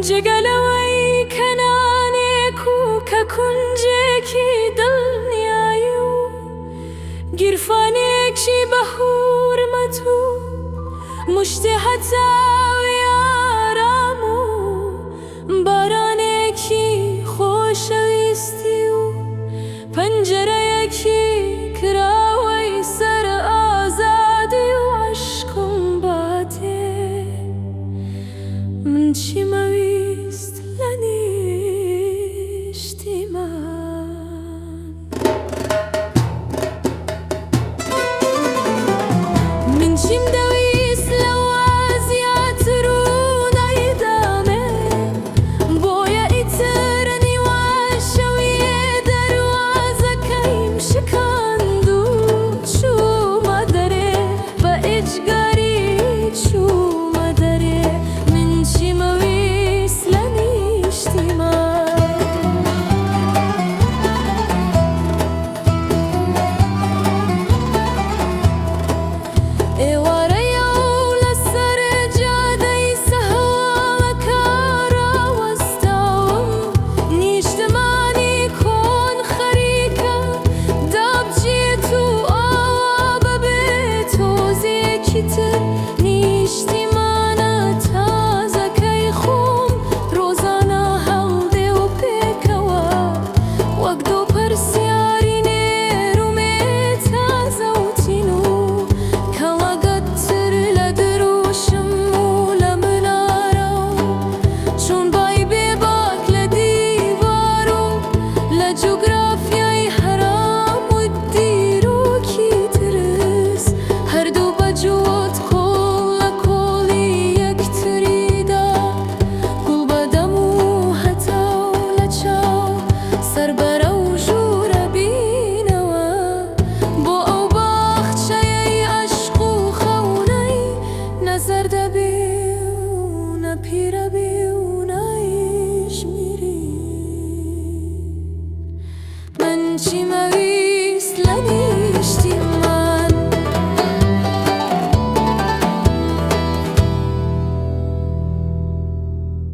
جگەلەوەی کەنانێک و کە کونجێکی دڵنیایی و گیرفانێکی بەهورمەت و مشتی هەتاوی ئارام و بارانێکی خۆشەویستی و پەنجەرەیەکی کراوەی سەر ئازادی و عەشقم باتێ من چیمەویست لە نیشتیمان من چیم دەویست لەوە زیاتر و نەیدامێ بۆیە ئیتر نیوەشەویێ دەروازەکەیم شکاند و چوومە دەرێ بە ئیجگاری چوومە دەرێ من چیمەویست لە نیشتیمان ئێوارەیە و لەسەر جادەی سەهۆڵەکە ڕاوەستاوم نیشتمانی کۆن خەریکە دابجێت و ئاوا بەبێت تۆزێکی تر نیشتیمانە تازەکەی خۆم ڕۆزانە هەڵدێ و پێکەوە وەک دوو پەرسیاری نێر و مێ تازە و تین و کەڵەگەتتر لە دروشم و لە منارە و چۆن بای بێباک لە دیوار و لە جوگرافیای هەرام و دیرۆکی ترس هەردوو بەجووت کۆڵ لە کۆڵی یەکتریدا گوڵ بەدەم و هەتاو لە چاو سەربەرە و ژوورە بینەوە بۆ ئەو باخچەیەی عەشق و خەونەی نەزەر دەبێ و نەپیرە بێ و نایژمیری من چیمە